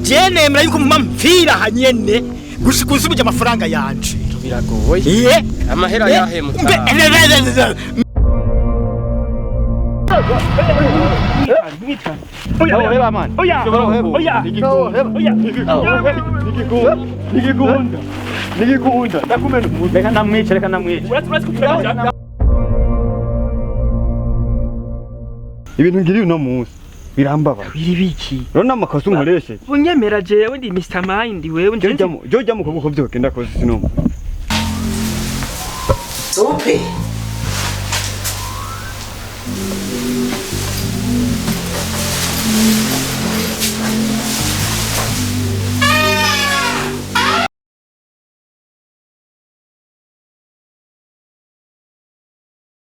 je nemera yuko muma mpfira hanyene gushikuza ubuje amafaranga yanje biragoye amahera yahemuka Nigikunda ndakumena umuntu reka namwice ibintu ngiri uno munsi birambaba biribiki rona amakosa unkoresheje unyemera jewe ndi Mr Mind wewe jojya mu kuboko byogenda koze sinoma Supe